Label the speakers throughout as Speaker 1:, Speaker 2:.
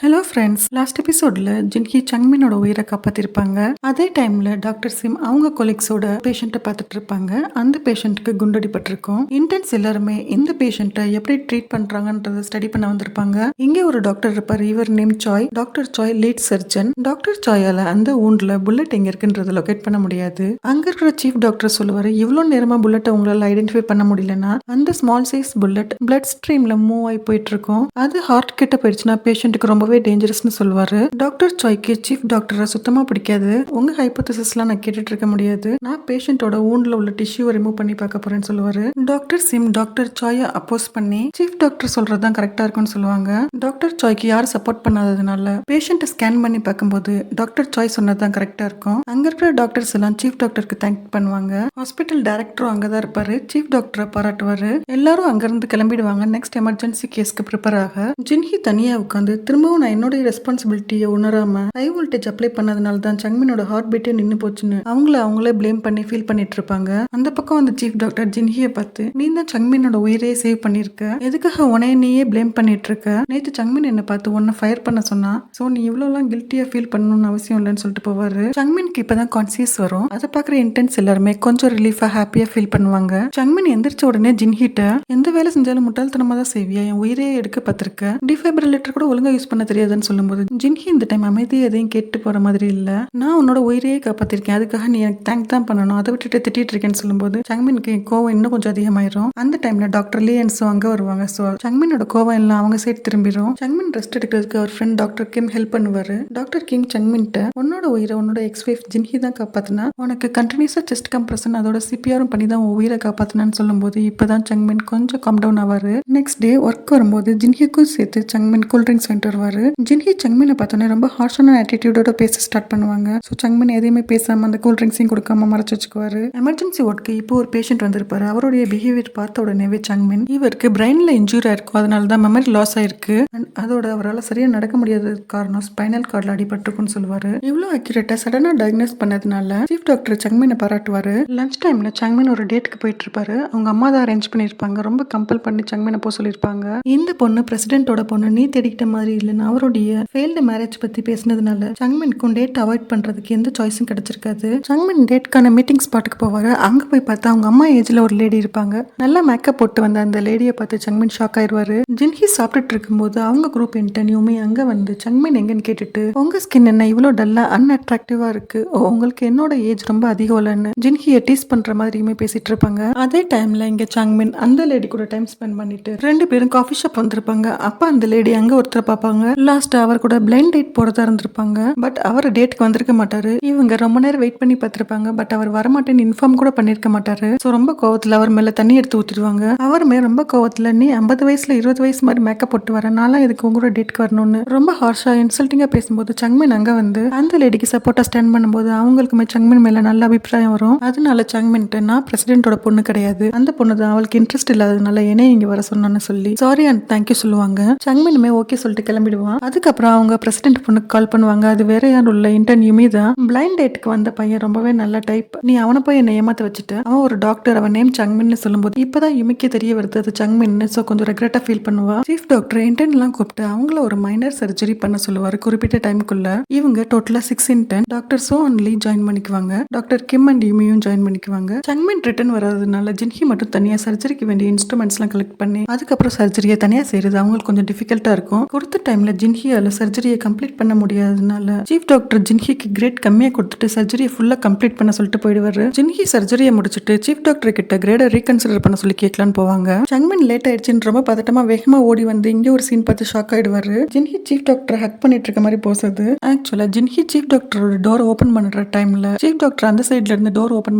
Speaker 1: Hello friends, last எபிசோட்ல ஜின்ஹி சங்மினோட உயிரை காப்பாத்திருப்பாங்க. அதே டைம்ல டாக்டர் சிம் அவங்க கொலீக்ஸோட பேஷண்ட்டை பார்த்துட்டு இருப்பாங்க. அந்த பேஷண்ட்டுக்கு குண்டடிப்பட்டிருக்கும். இன்டர்ன்ஸ் எல்லாருமே இந்த பேஷண்ட்டை எப்படி ட்ரீட் பண்றாங்கன்றத ஸ்டடி பண்ண வந்திருப்பாங்க. இங்கே ஒரு டாக்டர் இருப்பாரு. இவர் name Sai. Doctor Sai lead surgeon. Doctor சாயால அந்த ஊண்ட்ல புல்லட் எங்க இருக்குன்றத லொகேட் பண்ண முடியாது. அங்க இருக்கிற சீஃப் டாக்டர் சொல்லுவாரு, இவ்வளவு நேரமா புல்லட்டை உங்களால ஐடென்டிஃபை பண்ண முடியலன்னா அந்த ஸ்மால் சைஸ் புல்லட் பிளட் ஸ்ட்ரீம்ல மூவ் ஆகி போயிட்டு இருக்கும். அது ஹார்ட் கிட்ட போயிடுச்சுன்னா பேஷண்ட்டுக்கு ரொம்பவே டேஞ்சரஸ்னு சொல்லுவாரு. டாக்டர் சாய்க்கு சீஃப் டாக்டரை சுத்தமா பிடிக்காது. உங்க ஹைப்போதசிஸ்லாம் நான் கேட்டுட்டு இருக்க முடியாது. நான் பேஷண்டோட ஊண்ட்ல உள்ள டிஷ்யூவை ரிமூவ் பண்ணி பார்க்க போறேன்னு சொல்லுவாரு. டாக்டர் சிம் டாக்டர் சாயை அப்போஸ் பண்ணி சீஃப் டாக்டர் சொல்றதுதான் கரெக்டா இருக்கும்னு சொல்லுவாங்க. டாக்டர் சாய்க்கு யாரும் சப்போர்ட் பண்ணாததுனால பேஷண்ட்டை ஸ்கேன் பண்ணி பார்க்கும்போது டாக்டர் சாய் சொன்னதுதான் கரெக்டா இருக்கும். அங்க இருக்கிற டாக்டர்ஸ் எல்லாம் சீஃப் டாக்டருக்கு தேங்க் பண்ணுவாங்க. ஹாஸ்பிட்டல் டைரக்டரும் அங்கதான் இருப்பாரு. சீஃப் டாக்டரை பாராட்டுவாரு. எல்லாரும் அங்கிருந்து கிளம்பிடுவாங்க. நெக்ஸ்ட் எமர்ஜென்சி கேஸ்க்கு ப்ரிப்பேர் ஆக ஜின்ஹி தனியா உட்காந்து திரும்பவும் நான் என்னோட ரெஸ்பான்சிபிலிட்டியை உணராம ஹை வோல்டேஜ் அப்ளை பண்ணதுனால தான் சங்மினோட ஹார்ட் பீட்டே நின்று போச்சுன்னு அவங்களே பிளேம் பண்ணி ஃபீல் பண்ணிட்டு இருப்பாங்க. அந்த பக்கம் அந்த சீஃப் டாக்டர் ஜின்ஹியை பார்த்து, நீ தான் சங்மினோட உயிரே சேவ் பண்ணிருக்க, எதுக்காக உனைய நீயே பிளேம் பண்ணிட்டு இருக்க? நேத்து சங்மின் என்ன பார்த்து உன்னை ஃபயர் பண்ண சொன்னா, சோ நீ இவ்வளவுலாம் கில்ட்டியா ஃபீல் பண்ணணும்னு அவசியம் இல்லைன்னு சொல்லிட்டு போவாரு. சங்மினுக்கு இப்பதான் கான்சியஸ் வரும். அதை பாக்குற இன்டென்ஸ் எல்லாருமே கொஞ்சம் ரிலீஃபா ஹாப்பியா ஃபீல் பண்ணுவாங்க. சங்மின் எந்திரிச்ச உடனே ஜின்ஹிட்ட, எந்த வேலை செஞ்சாலும் முட்டாள்தனமா தான் செய்வியா, என் உயிரே எடுக்க பார்த்திருக்க, டிஃபைபிரிலேட்டர் கூட ஒழுங்கா யூஸ் பண்ண தெரியாதுன்னு சொல்லும்போது ஜின்ஹி இந்த டைம் அமைதியை எதையும் கேட்டு போற மாதிரி இல்ல, நான் உன்னோட உயிரையே காப்பாத்திருக்கேன், அதுக்காக நீ எனக்கு தேங்க் தான் பண்ணணும், அதை விட்டுட்டு திட்டிட்டு இருக்கேன்னு சொல்லும்போது சங்மினுக்கு கோவம் இன்னும் கொஞ்சம் அதிகமாயிரும். அந்த டைம்ல டாக்டர் லீ அண்ட் சோ அங்க வருவாங்க. சோ சங்மினோட கோவம் எல்லாம் அவங்க சைடு திரும்பிடும். சங்மின் ரெஸ்ட் எடுக்கிறதுக்கு அவர் ஃப்ரெண்ட் டாக்டர் கிம் ஹெல்ப் பண்ணுவாரு. டாக்டர் கிம் சங்மின்ட்ட, உன்னோட உயிரை உன்னோட எக்ஸ் வைஃப் ஜின்ஹி தான் காப்பாத்தினா, உனக்கு கண்டினியூஸா செஸ்ட் கம்ப்ரஷன் அதோட சிபிஆரும் பண்ணி தான் உயிரை காப்பாத்தினான்னு சொல்லும்போது இப்பதான் சங்மின் கொஞ்சம் கம் டவுன் ஆவாரு. நெக்ஸ்ட் டே ஒர்க் வரும்போது ஜின்ஹிக்கும் சேர்த்து சங்மின் கூல் ட்ரிங்க்ஸ் வாங்கிட்டு வருவாரு. ஜின்ஹி சங்மினை பார்த்தோன்னே ரொம்ப ஹார்ஷான ஆட்டிடியூடோட பேச ஸ்டார்ட் பண்ணுவாங்க. ஸோ சங்மின் எதையுமே பேசாம அந்த கூல் ட்ரிங்க்ஸையும் கொடுக்காம மறைச்சு வச்சுக்குவாரு. எமர்ஜென்சி வார்டுக்கு இப்போ ஒரு பேஷண்ட் வந்திருப்பாரு. அவருடைய பிஹேவியர் பார்த்த உடனேவே சங்மின், இவருக்கு பிரெயின்ல இன்ஜூரி ஆயிருக்கும், அதனால தான் மெமரி லாஸ் ஆயிருக்கு, அதோட அவரால் சரியா நடக்க முடியாத காரணம் ஸ்பைனல் கார்டில் அடிபட்டிருக்குன்னு சொல்லுவாரு. இவ்வளோ அக்யூரேட்டா சடனா டயக்னோஸ் பண்ணதுனால சீஃப் டாக்டர் சங்மினை பாராட்டுவாரு. லஞ்ச் டைம்ல சங்மின் ஒரு டேட்டுக்கு போயிட்டு இருப்பாரு. அவங்க அம்மா தான் அரேஞ்ச் பண்ணிருப்பாங்க. ரொம்ப கம்பல் பண்ணி சங்மினை போக சொல்லியிருப்பாங்க. இந்த பொண்ணு பிரசிடென்ட்டோட பொண்ணு, நீ தேடிக்கிட்ட மாதிரி இல்லைன்னு அவருடைய ஃபெயில்டு மேரேஜ் பத்தி பேசினதுனால சங்மினுக்கும் டேட் அவாய்ட் பண்றதுக்கு எந்த சாய்ஸும் கிடைச்சிருக்காது. சங்மின் டேட்கான மீட்டிங் ஸ்பாட்டுக்கு போவாரு. அங்க போய் பார்த்தா அவங்க அம்மா ஏஜ்ல ஒரு லேடி இருப்பாங்க. நல்லா மேக்கப் போட்டு வந்த அந்த லேடியை பார்த்து சங்மின் ஷாக் ஆயிடுவாரு. ஜின்ஹி சாப்பிட்டுட்டு இருக்கும்போது அவங்க குரூப் இன்டர்ன் யூமி அங்க வந்து சங்மின் எங்கன்னு கேட்டுட்டு, உங்க ஸ்கின் என்ன இவ்வளோ டல்லா அன்அட்ராக்டிவா இருக்கு, உங்களுக்கு என்னோட ஏஜ் ரொம்ப அதிகம் இல்லைன்னு ஜின்ஹியை டீஸ் பண்ற மாதிரியுமே பேசிட்டு இருப்பாங்க. அதே டைம்ல இங்க சங்மின் அந்த லேடி கூட டைம் ஸ்பெண்ட் பண்ணிட்டு ரெண்டு பேரும் காஃபி ஷாப் வந்திருப்பாங்க. அப்ப அந்த லேடி அங்க ஒருத்தர் பார்ப்பாங்க. லாஸ்ட் அவர் கூட பிளைண்ட் டேட் போறதா இருந்திருப்பாங்க. பட் அவர் டேட்டுக்கு வந்திருக்க மாட்டாரு. இவங்க ரொம்ப நேரம் வெயிட் பண்ணி பார்த்திருப்பாங்க. பட் அவர் வரமாட்டேன்னு இன்ஃபார்ம் கூட பண்ணிருக்க மாட்டாரு. சோ ரொம்ப கோவத்துல அவர் மேல தண்ணி எடுத்து ஊத்திடுவாங்க. அவருமே ரொம்ப கோவத்துல, நீ 50 வயசுல 20 வயசு மாதிரி மேக்கப் போட்டு வர, நான்லாம் இதுக்கு உங்களோட டேட்க்கு வரணும்னு ரொம்ப ஹார்ஷா இன்சல்ட்டிங்கா பேசும்போது சங்மின் அங்க வந்து அந்த லேடிக்கு சப்போர்ட்டா ஸ்டாண்ட் பண்ணும்போது அவங்களுக்குமே சங்மின் மேல நல்ல அபிப்பிராயம் வரும். அதனால சங்மின்ட்டு, நான் பிரசிடென்ட்டோட பொண்ணு கிடையாது, அந்த பொண்ணு தான், அவளுக்கு இன்ட்ரெஸ்ட் இல்லாததுனால என்னைய இங்க வர சொன்னான்னு சொல்லி சாரி அண்ட் தேங்க்யூ சொல்லுவாங்க. சங்மினுமே ஓகே சொல்லிட்டு கிளம்பிடுவான். அதுக்கப்புறம் அவங்க பிரசிடென்ட் பொண்ணுக்கு கால் பண்ணுவாங்க. அது வேற யாரும் உள்ள இன்டர்ன் யூமி தான். பிளைண்ட் டேட்டுக்கு வந்த பையன் ரொம்பவே நல்ல டைப், நீ அவனை போய் என்ன ஏமாத்த வச்சுட்டு, அவன் ஒரு டாக்டர், அவன் நேம் சங்மின்னு சொல்லும்போது இப்பதான் யுமிக்கே தெரிய வருது அது சங்மின்னு. சோ கொஞ்சம் ரெக்ரெட்டா ஃபீல் பண்ணுவா. சீஃப் டாக்டர் இன்டர்ன் எல்லாம் கூப்பிட்டு அவங்கள ஒரு மைனர் சர்ஜரி பண்ண சொல்லுவாரு குறிப்பிட்ட டைமுக்குள்ள. இவங்க டோட்டலா 6 intern. Doctor Cho and Lee join பண்ணிக்குவாங்க. டாக்டர் கிம் அண்ட் யூமியும் ஜாயின் பண்ணிக்குவாங்க. சங்மின் ரிட்டர்ன் வராததுனால ஜின்ஹி மட்டும் தனியா சர்ஜரிக்கு வேண்டிய இன்ஸ்ட்ருமெண்ட்ஸ் எல்லாம் கலெக்ட் பண்ணி அதுக்கப்புறம் சர்ஜரியை தனியா செய்யறது அவங்களுக்கு கொஞ்சம் டிஃபிகல்ட்டா இருக்கும். கொடுத்த டைம்ல ஜின்ஹியால சர்ஜரியை கம்ப்ளீட் பண்ண முடியாததுனால சீஃப் டாக்டர் ஜின்ஹிக்கு கிரேட் கம்மியா கொடுத்துட்டு சர்ஜரியை ஃபுல்லா கம்ப்ளீட் பண்ண சொல்லிட்டு போயிடுவாரு. ஜின்ஹி சர்ஜரியை முடிச்சிட்டு சீஃப் டாக்டர் கிட்ட கிரேடை ரீகன்சிடர் பண்ண சொல்லி கேட்கலான்னு போவாங்க. சங்மின் லேட் ஆயிடுச்சுன்னு ரொம்ப பதட்டமா வேகமா ஓடி வந்து இங்க ஒரு சீன் பார்த்து ஷாக் ஆயிடுவாரு. ஜின்ஹி சீஃப் டாக்டர் ஹக் பண்ணிட்டு இருக்க மாதிரி போசது. ஆக்சுவலா ஜின்ஹி சீஃப் டாக்டரோட டோர் ஓபன் பண்ற டைம்ல சீஃப் டாக்டர் அந்த சைட்ல இருந்து டோர் ஓபன்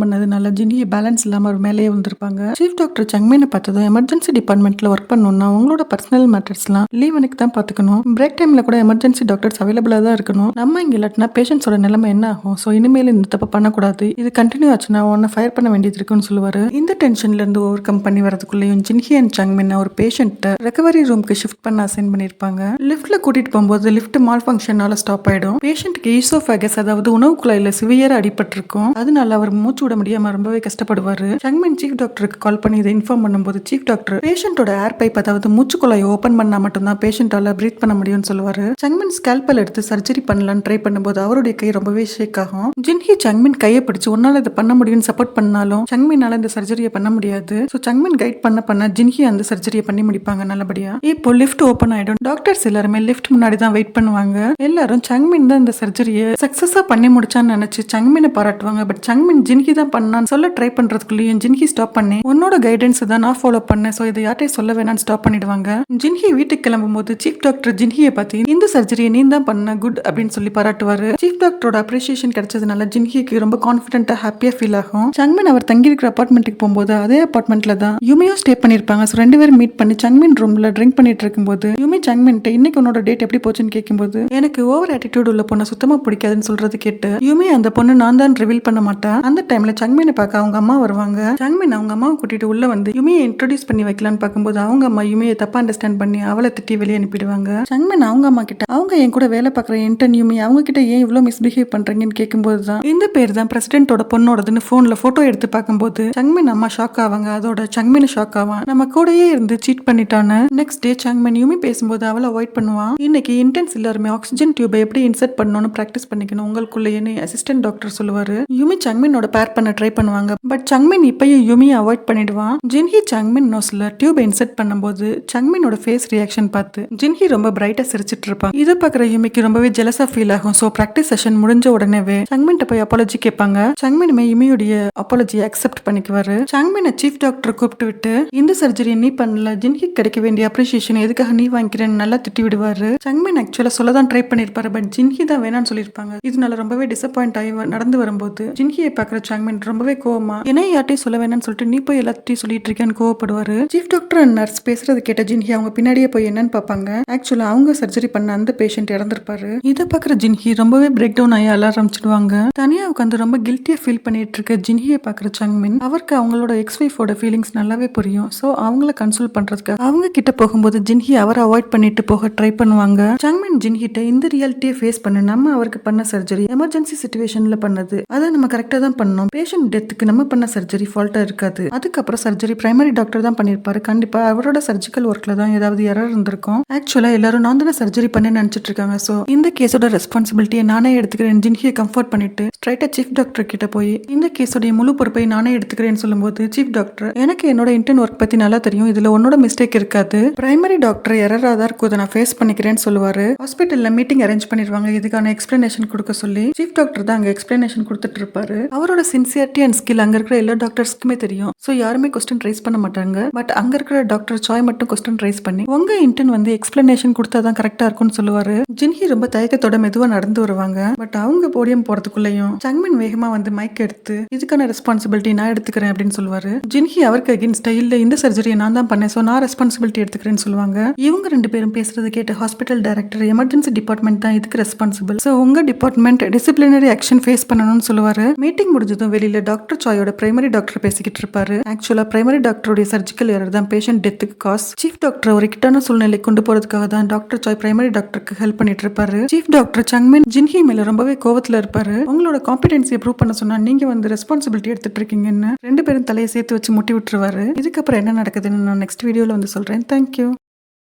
Speaker 1: பண்ணதுனால ஜின்ஹி பேலன்ஸ் இல்லாம ஒரு மேலேயே வந்திருப்பாங்க. சீஃப் டாக்டர் சங்மினை பார்த்ததும், எமர்ஜென்சி டிபார்ட்மெண்ட்ல ஒர்க் பண்ணணும்னா உங்களோட பர்சனல் மேட்டர்ஸ்லாம் லீவனுக்கு தான் பாத்துக்கணும், பிரேக் டைம்ல கூட எமர்ஜென்சி டாக்டர்ஸ் அவைலபிளா தான் இருக்கணும், நம்ம இங்க இல்லாட்டினா பேஷண்ட்ஸோட நிலைமை என்ன ஆகும், ஸோ இனிமேல் இந்த தப்பு பண்ணக்கூடாது, இது கண்டினியூ ஆச்சுன்னா உன்னை ஃபயர் பண்ண வேண்டியது இருக்குன்னு சொல்லுவாரு. இந்த டென்ஷன்ல இருந்து ஓவர் கம் பண்ணி வரதுக்குள்ளேயும் ஜின்ஹி அண்ட் சங்மின் ஒரு பேஷண்ட்டை ரெக்கவரி ரூம்க்கு ஷிஃப்ட் பண்ண அசைன் பண்ணிருப்பாங்க. லிஃப்ட்ல கூட்டிட்டு போகும்போது லிஃப்ட் மால் ஃபங்க்ஷனால ஸ்டாப் ஆயிடும். பேஷண்ட்க்கு ஈசோஃபேகஸ் அதாவது உணவு குழாயில சிவியரா அடிபட்டிருக்கும். அதனால அவர் மூச்சு விட முடியாம ரொம்பவே கஷ்டப்படுவாரு. சங்மின் சீஃப் டாக்டருக்கு கால் பண்ணி இதை இன்ஃபார்ம் பண்ணும்போது சீஃப் டாக்டர் பேஷண்டோட ஏர் பைப் அதாவது மூச்சு குழாயை ஓபன் பண்ணா மட்டும்தான் பேஷண்டால பிரீத் பண்ண முடியும் முடியும்னு சொல்லுவாரு. சங்மின் ஸ்கேல்பல் எடுத்து சர்ஜரி பண்ணலான்னு ட்ரை பண்ணும்போது அவருடைய கை ரொம்பவே ஷேக் ஆகும். ஜின்ஹி சங்மின் கையை பிடிச்சு உன்னால இதை பண்ண முடியும்னு சப்போர்ட் பண்ணாலும் சங்மினால இந்த சர்ஜரியை பண்ண முடியாது. சங்மின் கைட் பண்ண ஜின்ஹி அந்த சர்ஜரியை பண்ணி முடிப்பாங்க நல்லபடியா. இப்போ லிஃப்ட் ஓபன் ஆயிடும். டாக்டர்ஸ் எல்லாருமே லிஃப்ட் முன்னாடி தான் வெயிட் பண்ணுவாங்க. எல்லாரும் சங்மின் தான் இந்த சர்ஜரியை சக்சஸா பண்ணி முடிச்சான்னு நினைச்சு சங்மினை பாராட்டுவாங்க. பட் சங்மின் ஜின்ஹி தான் பண்ணான்னு சொல்ல ட்ரை பண்றதுக்குள்ளேயும் ஜின்ஹி ஸ்டாப் பண்ணி உன்னோட கைடன்ஸ் தான் நான் ஃபாலோ பண்ணேன், சோ இதை யார்ட்டையும் சொல்ல வேணாம்னு ஸ்டாப் பண்ணிடுவாங்க. ஜின்ஹி வீட்டுக்கு கிளம்பும் போது சீஃப் டாக்டர் ஜின்ஹியை பார்த்து இந்த சர்ஜரியை நீ தான் பண்ண குட் அப்படின்னு சொல்லி பாராட்டுவாரு. சீஃப் டாக்டரோட அப்ரிசியேஷன் கிடைச்சதுனால ஜின்ஹிக்கு ரொம்ப கான்பிடென்ட்டா ஹாப்பியா ஃபீல் ஆகும். சங்மின் அவர் தங்கி இருக்கிற அபார்ட்மெண்ட்டுக்கு போகும்போது அதே அபார்ட்மெண்ட்ல தான் யுமியும் ஸ்டே பண்ணிருப்பாங்க. சோ ரெண்டு பேரும் மீட் பண்ணி சங்மின் ரூம்ல ட்ரிங்க் பண்ணிட்டு இருக்கும்போது யுமி சங்மின்ட்ட இன்னைக்கு உன்னோட டேட் எப்படி போச்சுன்னு கேட்கும்போது எனக்கு ஓவர் ஆட்டிடியூட் உள்ள பொண்ணை சுத்தமா பிடிக்காதுன்னு சொல்றது கேட்டு யுமி அந்த பொண்ணு நான் தான் ரிவீல் பண்ண மாட்டேன். அந்த டைம்ல சங்மினை பார்க்க அவங்க அம்மா வருவாங்க. சங்மின் அவங்க அம்மாவை கூட்டிட்டு உள்ள வந்து யுமியை இன்ட்ரோடியூஸ் பண்ணி வைக்கலான்னு பார்க்கும்போது அவங்க அம்மா யுமியை தப்பா அண்டர்ஸ்டாண்ட் பண்ணி அவளை திட்டி வெளியே அனுப்பிடுவாங்க. சங்மின் அவங்க அம்மா கிட்ட அவங்க என் கூட வேலை பார்க்குற இன்டர்ன் யுமி அவங்க கிட்ட ஏன் இவ்வளவு மிஸ்பிஹேவ் பண்றீங்கன்னு கேட்கும்போது தான் இந்த பேர் தான் பிரசிடென்ட்டோட பொண்ணோடதுன்னு போன்ல போட்டோ எடுத்து பார்க்கும்போது சங்மின் அம்மா ஷாக் ஆவாங்க. அதோட சங்மின் ஷாக் ஆவான். நம்ம கூடயே இருந்து சீட் பண்ணிட்டான்னு. நெக்ஸ்ட் டே சங்மின் யுமி பேசும்போது அவளை அவாய்ட் பண்ணுவான். இன்னைக்கு இன்டென்ஸ் எல்லாருமே ஆக்சிஜன் டியூபை எப்படி இன்சர்ட் பண்ணணும்னு பிராக்டிஸ் பண்ணிக்கணும் உங்களுக்குள்ளேயே அசிஸ்டன்ட் டாக்டர் சொல்லுவாரு. யுமி சங்மினோட பேர் பண்ண ட்ரை பண்ணுவாங்க. பட் சங்மின் இப்பயும் யுமியை அவாய்ட் பண்ணிடுவான். ஜின்ஹி சங்மின் நோஸ்ல டியூபை இன்சர்ட் பண்ணும்போது சங்மினோட ஃபேஸ் ரியாக்ஷன் பார்த்து ஜின்ஹி ரொம்ப பிரைட்டா சிரிச்சிட்டு இருப்பான். இதை பார்க்குற யுமிக்கு ரொம்பவே ஜெலஸா ஃபீல் ஆகும். சோ பிராக்டிஸ் செஷன் முடிஞ்ச உடனேவே சங்மின்ட்ட போய் அப்பாலஜி கேட்பாங்க. சங்மினுமே யுமியுடைய அப்பாலஜியை அக்செப்ட் பண்ணிக்குவாரு. சங்மினை சீஃப் டாக்டர் கூப்பிட்டு விட்டு இந்த சர்ஜரி நீ பண்ணல, ஜின்ஹி கிடைக்க வேண்டிய அப்ரிசியேஷன் எதுக்காக நீ வாங்கிக்கிறேன்னு நல்லா திட்டி விடுவாரு. சங்மின் ஆக்சுவலா சொல்லதான் ட்ரை பண்ணிருப்பாரு. பட் ஜின்ஹி தான் வேணான்னு சொல்லிருப்பாங்க. இதனால ரொம்பவே டிசப்பாயிண்ட் ஆகி நடந்து வரும்போது ஜின்ஹியை பாக்குற சங்மின் ரொம்பவே கோவமா என்ன யார்ட்டையும் சொல்ல வேணாம்னு சொல்லிட்டு நீ போய் எல்லாத்தையும் சொல்லிட்டு இருக்கேன்னு கோவப்படுவாரு. சீஃப் டாக்டர் அண்ட் நர்ஸ் பேசுறது கேட்ட ஜின்ஹி அவங்க பின்னாடியே போய் என்னன்னு பாப்பாங்க. ஆக்சுவலா அவங்க சர்ஜரி பண்ண அந்த பேஷண்ட் இறந்திருப்பாரு. இதை பாக்குற ஜின்ஹி ரொம்பவே பிரேக் டவுன் ஆகி அழ ஆரம்பிச்சிடுவாங்க. தனியா உட்காந்து ரொம்ப கில்ட்டியா ஃபீல் பண்ணிட்டு இருக்க ஜின்ஹியை பாக்குற சங்மின் அவருக்கு அவங்களோட எக்ஸ் வைஃபோட ஃபீலிங்ஸ் நல்லாவே புரியும். சோ அவங்கள கன்சோல் பண்றதுக்கு அவங்க கிட்ட போகும்போது ஜின்ஹி அவரை அவாய்ட் பண்ணிட்டு போக ட்ரை பண்ணுவாங்க. சங்மின் ஜின்ஹிட்ட இந்த ரியாலிட்டியை ஃபேஸ் பண்ண நம்ம அவருக்கு பண்ண சர்ஜரி எமர்ஜென்சி சிச்சுவேஷன்ல பண்ணது, அதை நம்ம கரெக்டா தான் பண்ணோம். பேஷண்ட் டெத்துக்கு நம்ம பண்ண சர்ஜரி ஃபால்ட்டா இருக்காது. அதுக்கப்புறம் சர்ஜரி பிரைமரி டாக்டர் தான் பண்ணிருப்பாரு. கண்டிப்பா அவரோட சர்ஜிக்கல் ஒர்க்ல தான் ஏதாவது எரர் இருந்திருக்கும். ஆக்சுவலா எல்லாரும் நான் தானே சர்ஜரி பண்ண நினைச்சிட்டு இருக்காங்க. சோ இந்த கேஸோட ரெஸ்பான்சிபிலிட்டியை நானே எடுத்துக்கிறேன். ஜின்ஹியை கம்ஃபர்ட் பண்ணிட்டு ஸ்ட்ரைட்டா சீஃப் டாக்டர் கிட்ட போய் இந்த கேஸோட முழு பொறுப்பை நானே எடுத்துக்கிறேன்னு சொல்லும்போது சீஃப் டாக்டர் எனக்கு என்னோட இன்டர்ன் ஒர்க் பத்தி நல்லா தெரியும், இதுல உன்னோட மிஸ்டேக் இருக்காது, பிரைமரி டாக்டர் எரரா தான் இருக்கும், நான் ஃபேஸ் பண்ணிக்கிறேன்னு சொல்லுவாரு. ஹாஸ்பிட்டல்ல மீட்டிங் அரேஞ்ச் பண்ணிருவாங்க. இதுக்கான எக்ஸ்பிளனேஷன் கொடுக்க சொல்லி சீஃப் டாக்டர் தான் அங்க எக்ஸ்பிளனேஷன் கொடுத்துட்டு இருப்பாரு. அவரோட சின்சியரிட்டி அண்ட் ஸ்கில் அங்க இருக்கிற எல்லா டாக்டர்ஸ்க்குமே தெரியும். சோ யாருமே கொஸ்டின் ரைஸ் பண்ண மாட்டாங்க. பட் அங்க இருக்கிற டாக்டர் சாய் மட்டும் கொஸ்டின் ரைஸ் பண்ணி உங்க இன்டர்ன் வந்து எக்ஸ்பிளனேஷன் கொடுத்தாதான் கரெக்டா இருக்கும்னு சொல்லுவாரு. ஜின்ஹி ரொம்ப தயக்கத்தோட மெதுவா நடந்து வருவாங்க. பட் அவங்க போடியம் போறதுக்குள்ளயும் சங்மின் வேகமா வந்து மைக் எடுத்து இதுக்கான ரெஸ்பான்சிபிலிட்டி நான் எடுத்துக்கிறேன் அப்படின்னு சொல்லுவாரு. ஜின்ஹி அவருக்கு அகேன்ஸ்டா இல்ல இந்த சர்ஜரியை நான் தான் பண்ணேன், சோ நான் ரெஸ்பான்சிபிலிட்டி எடுத்துக்கிறேன்னு சொல்லுவாங்க. இவங்க ரெண்டு பேரும் பேசுறது கேட்டு ஹாஸ்பிட்டல் டைரக்டர் எமர்ஜென்சி டிபார்ட்மெண்ட் தான் இதுக்கு ரெஸ்பான்சிபிள், சோ உங்க டிபார்ட்மெண்ட் டிசிப்ளினரி ஆக்ஷன் ஃபேஸ் பண்ணணும்னு சொல்லுவாரு. மீட்டிங் முடிஞ்சதும் வெளியில டாக்டர் சாயோட பிரைமரி டாக்டர் பேசிக்கிட்டு இருப்பாரு. ஆக்சுவலா பிரைமரி டாக்டருடைய சர்ஜிக்கல் எரர் தான் பேஷண்ட் டெத்துக்கு காஸ். சீஃப் டாக்டர் ஒரு இக்கட்டான சூழ்நிலை கொண்டு போறதுக்காக தான் டாக்டர் சாய் பிரைமரி டாக்டருக்கு ஹெல்ப் பண்ணிட்டு இருப்பாரு. சீஃப் டாக்டர் சங்மின் ஜின்ஹி மேல ரொம்பவே கோவத்துல இருப்பாரு. உங்களோட காம்பிடன்சியை ப்ரூவ் பண்ண சொன்னா நீங்க வந்து ரெஸ்பான்சிபிலிட்டி எடுத்துட்டு இருக்கீங்கன்னு ரெண்டு பேரும் தலையை சேர்த்து வச்சு முட்டி விட்டுருவாரு. இதுக்கப்புறம் என்ன நடக்குதுன்னு நான் நெக்ஸ்ட் வீடியோல வந்து சொல்றேன். தேங்க்யூ.